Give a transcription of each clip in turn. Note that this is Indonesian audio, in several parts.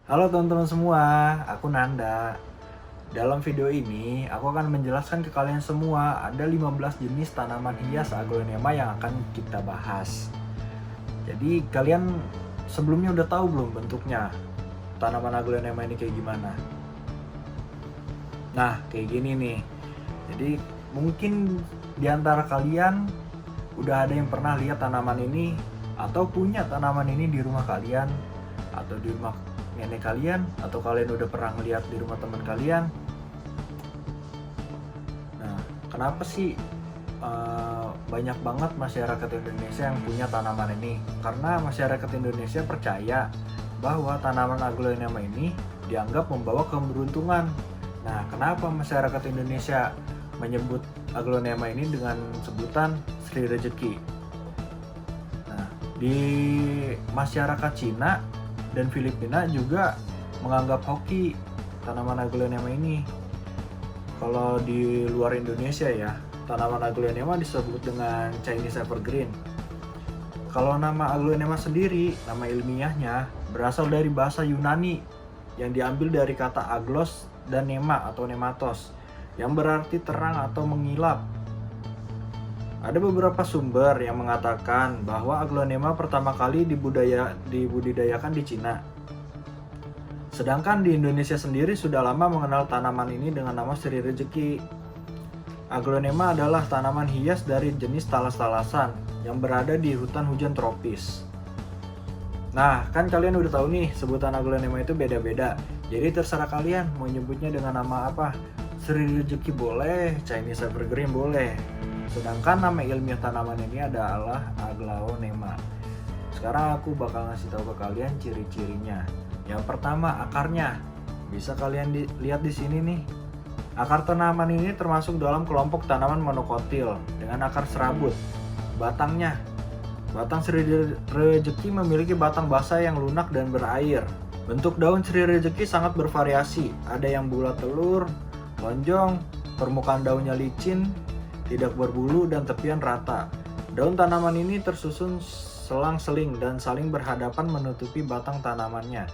Halo teman-teman semua, aku Nanda. Dalam video ini, aku akan menjelaskan ke kalian semua ada 15 jenis tanaman hias aglonema yang akan kita bahas. Jadi kalian sebelumnya udah tahu belum bentuknya tanaman aglonema ini kayak gimana? Nah, kayak gini nih. Jadi mungkin di antara kalian udah ada yang pernah lihat tanaman ini atau punya tanaman ini di rumah kalian atau di rumah nenek kalian, atau kalian udah pernah ngeliat di rumah teman kalian. Nah, kenapa sih banyak banget masyarakat Indonesia yang punya tanaman ini? Karena masyarakat Indonesia percaya bahwa tanaman aglonema ini dianggap membawa keberuntungan. Nah, kenapa masyarakat Indonesia menyebut aglonema ini dengan sebutan Sri Rezeki? Nah, di masyarakat Cina dan Filipina juga menganggap hoki tanaman aglonema ini. Kalau di luar Indonesia ya, tanaman aglonema disebut dengan Chinese evergreen. Kalau nama aglonema sendiri, nama ilmiahnya berasal dari bahasa Yunani yang diambil dari kata aglos dan nema atau nematos yang berarti terang atau mengilap. Ada beberapa sumber yang mengatakan bahwa aglonema pertama kali dibudidayakan di Cina. Sedangkan di Indonesia sendiri sudah lama mengenal tanaman ini dengan nama Sri Rezeki. Aglonema adalah tanaman hias dari jenis talas-talasan yang berada di hutan hujan tropis. Nah, kan kalian udah tahu nih sebutan aglonema itu beda-beda. Jadi terserah kalian mau nyebutnya dengan nama apa. Sri Rezeki boleh, Chinese evergreen boleh. Sedangkan nama ilmiah tanaman ini adalah aglonema. Sekarang aku bakal ngasih tahu ke kalian ciri-cirinya. Yang pertama, akarnya. Bisa kalian lihat di sini nih. Akar tanaman ini termasuk dalam kelompok tanaman monokotil dengan akar serabut. Batangnya. Batang Sri Rezeki memiliki batang basah yang lunak dan berair. Bentuk daun Sri Rezeki sangat bervariasi. Ada yang bulat telur, lonjong, permukaan daunnya licin, tidak berbulu dan tepian rata. Daun tanaman ini tersusun selang-seling dan saling berhadapan menutupi batang tanamannya.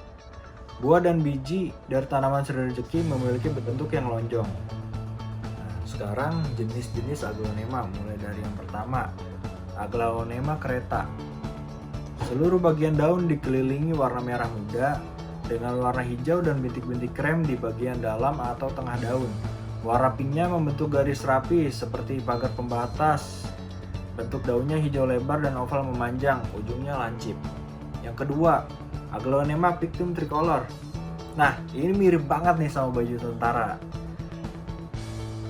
Buah dan biji dari tanaman Sri Rezeki memiliki bentuk yang lonjong. Nah, sekarang jenis-jenis aglonema mulai dari yang pertama, aglonema kereta. Seluruh bagian daun dikelilingi warna merah muda dengan warna hijau dan bintik-bintik krem di bagian dalam atau tengah daun. Warna pinknya membentuk garis rapi seperti pagar pembatas. Bentuk daunnya hijau lebar dan oval memanjang, ujungnya lancip. Yang kedua, aglonema pictum tricolor. Nah, ini mirip banget nih sama baju tentara.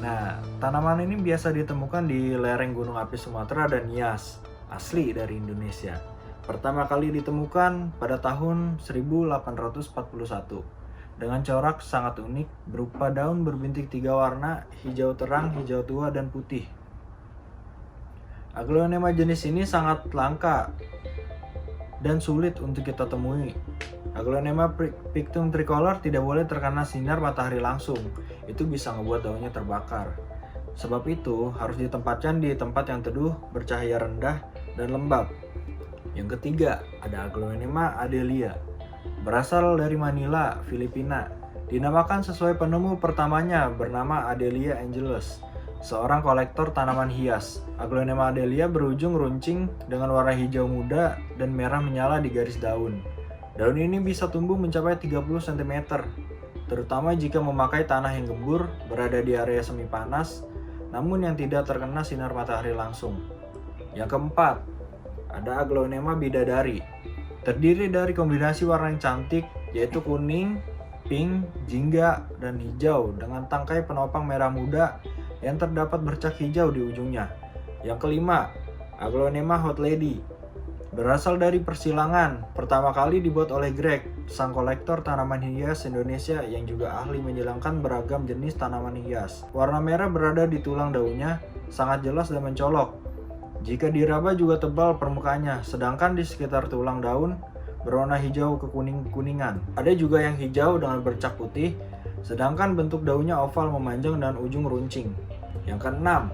Nah, tanaman ini biasa ditemukan di lereng Gunung Api Sumatera dan Nias, asli dari Indonesia. Pertama kali ditemukan pada tahun 1841. Dengan corak sangat unik, berupa daun berbintik 3 warna, hijau terang, hijau tua, dan putih. Aglonema jenis ini sangat langka dan sulit untuk kita temui. Aglonema pictum tricolor tidak boleh terkena sinar matahari langsung, itu bisa ngebuat daunnya terbakar. Sebab itu harus ditempatkan di tempat yang teduh, bercahaya rendah, dan lembab. Yang ketiga, ada aglonema adelia. Berasal dari Manila, Filipina. Dinamakan sesuai penemu pertamanya bernama Adelia Angelus, seorang kolektor tanaman hias. Aglonema adelia berujung runcing dengan warna hijau muda dan merah menyala di garis daun. Daun ini bisa tumbuh mencapai 30 cm, terutama jika memakai tanah yang gembur, berada di area semi panas, namun yang tidak terkena sinar matahari langsung. Yang keempat, ada aglonema bidadari. Terdiri dari kombinasi warna yang cantik, yaitu kuning, pink, jingga, dan hijau dengan tangkai penopang merah muda yang terdapat bercak hijau di ujungnya. Yang kelima, aglonema hot lady. Berasal dari persilangan, pertama kali dibuat oleh Greg, sang kolektor tanaman hias Indonesia yang juga ahli menyilangkan beragam jenis tanaman hias. Warna merah berada di tulang daunnya, sangat jelas dan mencolok. Jika diraba juga tebal permukaannya, sedangkan di sekitar tulang daun berwarna hijau ke kuning-kuningan. Ada juga yang hijau dengan bercak putih, sedangkan bentuk daunnya oval memanjang dan ujung runcing. Yang keenam,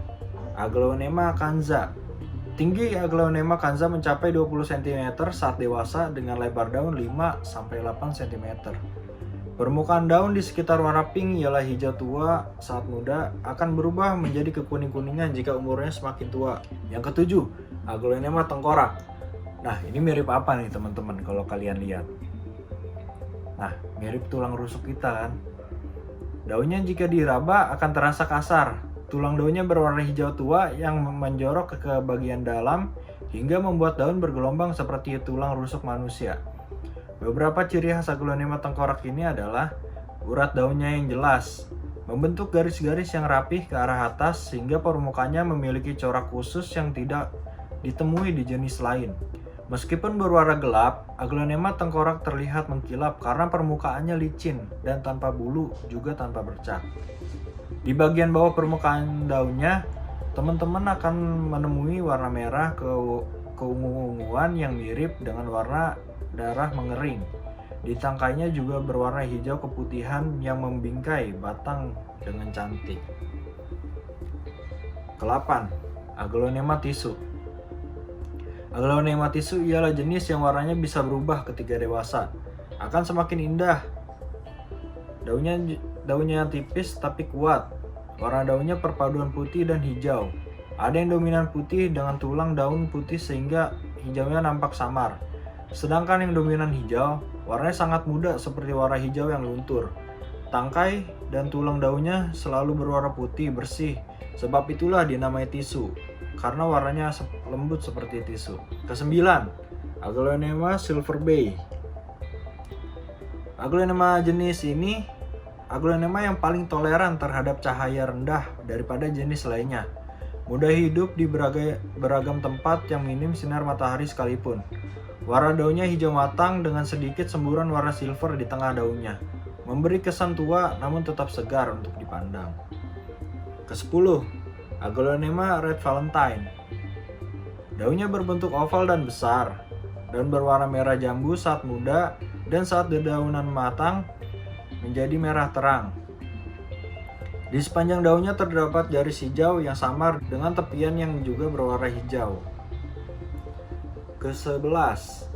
aglonema kanza. Tinggi Aglaonema kanza mencapai 20 cm saat dewasa dengan lebar daun 5-8 cm. Permukaan daun di sekitar warna pink ialah hijau tua saat muda, akan berubah menjadi kekuning-kuningan jika umurnya semakin tua. Yang ketujuh, Aglaonema tengkorak. Nah, ini mirip apa nih teman-teman kalau kalian lihat? Nah, mirip tulang rusuk kita kan? Daunnya jika diraba akan terasa kasar. Tulang daunnya berwarna hijau tua yang menjorok ke bagian dalam hingga membuat daun bergelombang seperti tulang rusuk manusia. Beberapa ciri khas Aglaonema tengkorak ini adalah urat daunnya yang jelas, membentuk garis-garis yang rapih ke arah atas sehingga permukaannya memiliki corak khusus yang tidak ditemui di jenis lain. Meskipun berwarna gelap, Aglaonema tengkorak terlihat mengkilap karena permukaannya licin dan tanpa bulu juga tanpa bercak. Di bagian bawah permukaan daunnya, teman-teman akan menemui warna merah keungu-unguan yang mirip dengan warna darah mengering. Di tangkainya juga berwarna hijau keputihan yang membingkai batang dengan cantik. Ke-8. Aglaonema tisu. Aglaonema tisu ialah jenis yang warnanya bisa berubah ketika dewasa. Akan semakin indah. Daunnya tipis tapi kuat. Warna daunnya perpaduan putih dan hijau. Ada yang dominan putih dengan tulang daun putih sehingga hijaunya nampak samar. Sedangkan yang dominan hijau, warnanya sangat muda seperti warna hijau yang luntur. Tangkai dan tulang daunnya selalu berwarna putih bersih, sebab itulah dinamai tisu, karena warnanya lembut seperti tisu. Ke-9, Aglaonema Silver Bay. Aglaonema jenis ini, Aglaonema yang paling toleran terhadap cahaya rendah daripada jenis lainnya. Mudah hidup di beragam tempat yang minim sinar matahari sekalipun. Warna daunnya hijau matang dengan sedikit semburan warna silver di tengah daunnya, memberi kesan tua namun tetap segar untuk dipandang. Ke-10, Aglaonema Red Valentine. Daunnya berbentuk oval dan besar, dan berwarna merah jambu saat muda dan saat dedaunan matang menjadi merah terang. Di sepanjang daunnya terdapat garis hijau yang samar dengan tepian yang juga berwarna hijau. Ke-11,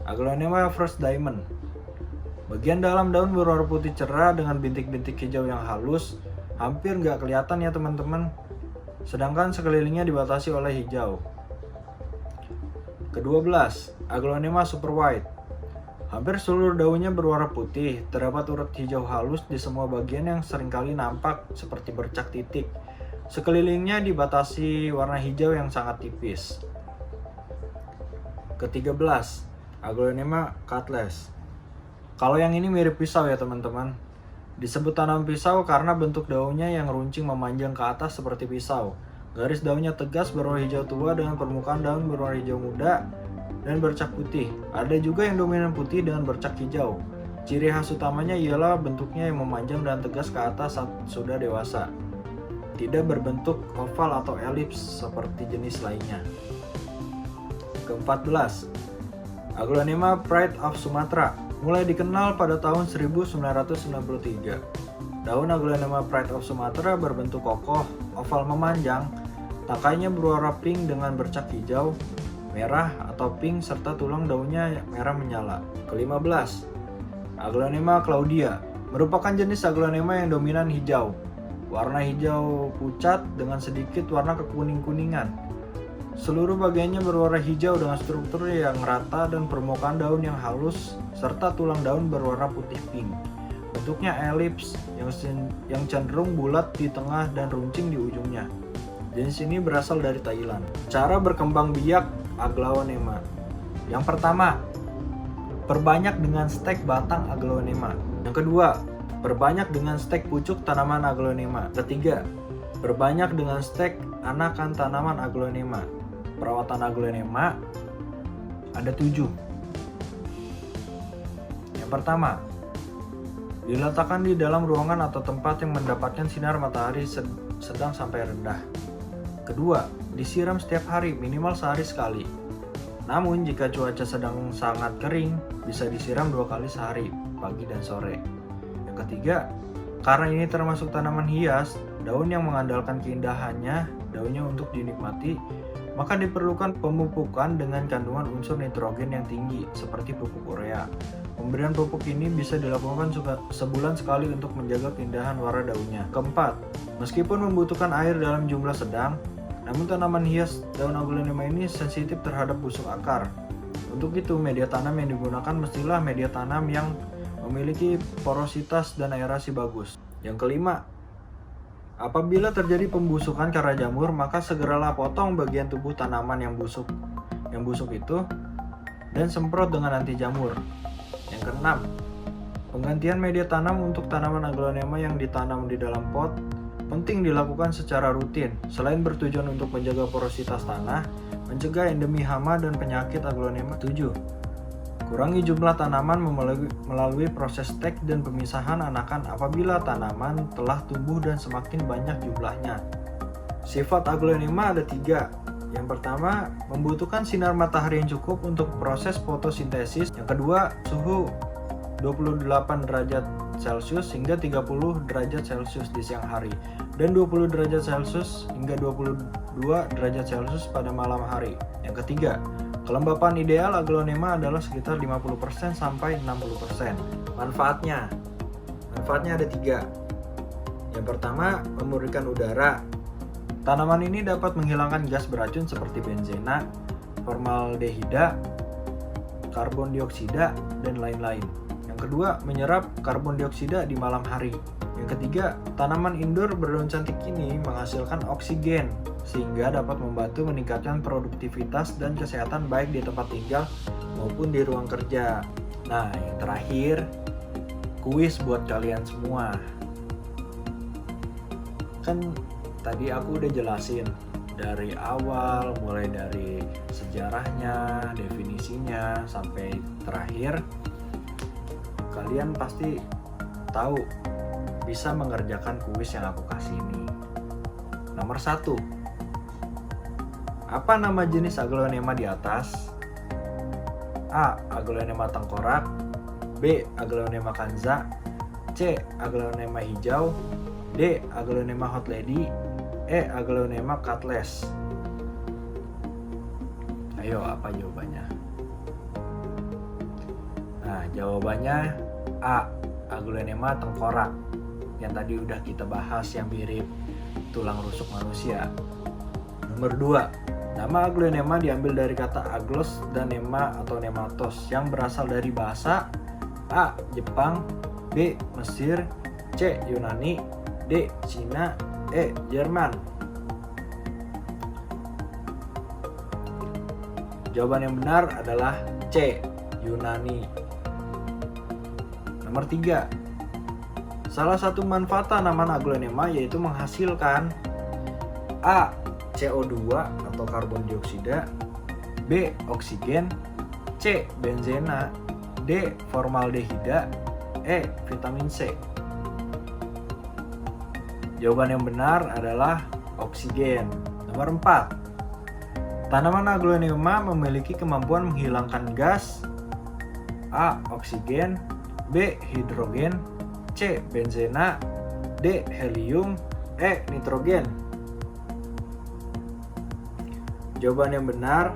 Aglaonema First Diamond. Bagian dalam daun berwarna putih cerah dengan bintik-bintik hijau yang halus, hampir nggak kelihatan ya teman-teman. Sedangkan sekelilingnya dibatasi oleh hijau. Ke-12, Aglaonema Super White. Hampir seluruh daunnya berwarna putih, terdapat urat hijau halus di semua bagian yang seringkali nampak seperti bercak titik. Sekelilingnya dibatasi warna hijau yang sangat tipis. Ke-13, Aglaonema Cutlass. Kalau yang ini mirip pisau ya teman-teman. Disebut tanam pisau karena bentuk daunnya yang runcing memanjang ke atas seperti pisau. Garis daunnya tegas berwarna hijau tua dengan permukaan daun berwarna hijau muda dan bercak putih. Ada juga yang dominan putih dengan bercak hijau. Ciri khas utamanya ialah bentuknya yang memanjang dan tegas ke atas saat sudah dewasa. Tidak berbentuk oval atau elips seperti jenis lainnya. Ke-14, Aglaonema Pride of Sumatra. Mulai dikenal pada tahun 1993. Daun Aglaonema Pride of Sumatra berbentuk kokoh, oval memanjang, tangkainya berwarna pink dengan bercak hijau, merah atau pink serta tulang daunnya merah menyala. Ke-15, Aglaonema Claudia. Merupakan jenis Aglaonema yang dominan hijau. Warna hijau pucat dengan sedikit warna kekuning-kuningan. Seluruh bagiannya berwarna hijau dengan struktur yang rata dan permukaan daun yang halus serta tulang daun berwarna putih pink. Bentuknya elips yang cenderung bulat di tengah dan runcing di ujungnya. Jenis ini berasal dari Thailand. Cara berkembang biak Aglaonema. Yang pertama, perbanyak dengan stek batang Aglaonema. Yang kedua, perbanyak dengan stek pucuk tanaman Aglaonema. Ketiga, perbanyak dengan stek anakan tanaman Aglaonema. Perawatan Aglaonema ada 7. Yang pertama, diletakkan di dalam ruangan atau tempat yang mendapatkan sinar matahari sedang sampai rendah. Kedua, disiram setiap hari minimal sehari sekali. Namun jika cuaca sedang sangat kering, bisa disiram 2 kali sehari, pagi dan sore. Yang ketiga, karena ini termasuk tanaman hias, daun yang mengandalkan keindahannya, daunnya untuk dinikmati, maka diperlukan pemupukan dengan kandungan unsur nitrogen yang tinggi seperti pupuk urea. Pemberian pupuk ini bisa dilakukan sebulan sekali untuk menjaga pindahan warna daunnya. Keempat, meskipun membutuhkan air dalam jumlah sedang, namun tanaman hias daun Aglaonema ini sensitif terhadap busuk akar. Untuk itu, media tanam yang digunakan mestilah media tanam yang memiliki porositas dan aerasi bagus. Yang kelima, apabila terjadi pembusukan karena jamur, maka segeralah potong bagian tubuh tanaman yang busuk itu dan semprot dengan anti jamur. Yang keenam, penggantian media tanam untuk tanaman Aglaonema yang ditanam di dalam pot penting dilakukan secara rutin. Selain bertujuan untuk menjaga porositas tanah, mencegah endemi hama dan penyakit Aglaonema. 7. Kurangi jumlah tanaman melalui proses stek dan pemisahan anakan apabila tanaman telah tumbuh dan semakin banyak jumlahnya. Sifat Aglaonema ada 3. Yang pertama, membutuhkan sinar matahari yang cukup untuk proses fotosintesis. Yang kedua, suhu 28 derajat Celcius hingga 30 derajat Celcius di siang hari dan 20 derajat Celcius hingga 22 derajat Celcius pada malam hari. Yang ketiga, kelembapan ideal Aglaonema adalah sekitar 50% sampai 60%. Manfaatnya ada 3. Yang pertama, memurnikan udara. Tanaman ini dapat menghilangkan gas beracun seperti benzena, formaldehida, karbon dioksida, dan lain-lain. Yang kedua, menyerap karbon dioksida di malam hari. Yang ketiga, tanaman indoor berdaun cantik ini menghasilkan oksigen sehingga dapat membantu meningkatkan produktivitas dan kesehatan baik di tempat tinggal maupun di ruang kerja. Nah, yang terakhir, kuis buat kalian semua. Kan tadi aku udah jelasin dari awal, mulai dari sejarahnya, definisinya, sampai terakhir. Kalian pasti tahu bisa mengerjakan kuis yang aku kasih ini. Nomor 1, apa nama jenis Aglaonema di atas? A. Aglaonema tengkorak, B. Aglaonema kanza, C. Aglaonema hijau, D. Aglaonema hot lady, E. Aglaonema cutlass. Ayo, apa jawabannya? Nah, jawabannya A. Aglaonema tengkorak, yang tadi udah kita bahas, yang mirip tulang rusuk manusia. Nomor 2, nama Aglaonema diambil dari kata aglos dan nema atau nematos yang berasal dari bahasa A. Jepang, B. Mesir, C. Yunani, D. Cina, E. Jerman. Jawaban yang benar adalah C. Yunani. Nomor 3, salah satu manfaat tanaman Aglaonema yaitu menghasilkan A. CO2 atau karbon dioksida, B. Oksigen, C. Benzena, D. Formaldehida, E. Vitamin C. Jawaban yang benar adalah oksigen. Nomor 4, tanaman Aglaonema memiliki kemampuan menghilangkan gas A. Oksigen, B. Hidrogen, C. Benzena, D. Helium, E. Nitrogen. Jawaban yang benar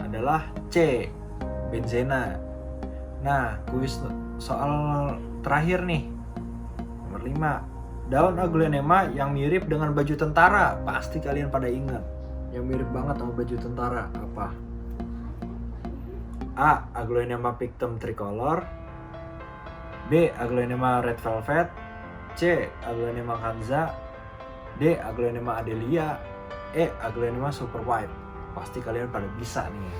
adalah C. Benzena. Nah, kuis soal terakhir nih. Nomor 5, daun Aglaonema yang mirip dengan baju tentara. Pasti kalian pada ingat. Yang mirip banget sama baju tentara apa? A. Aglaonema pictum tricolor, B. Aglaonema red velvet, C. Aglaonema kanza, D. Aglaonema adelia, E. Aglaonema super white. Pasti kalian pada bisa nih.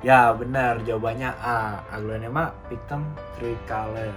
Ya benar, jawabannya A. Aglaonema pictum tricolor.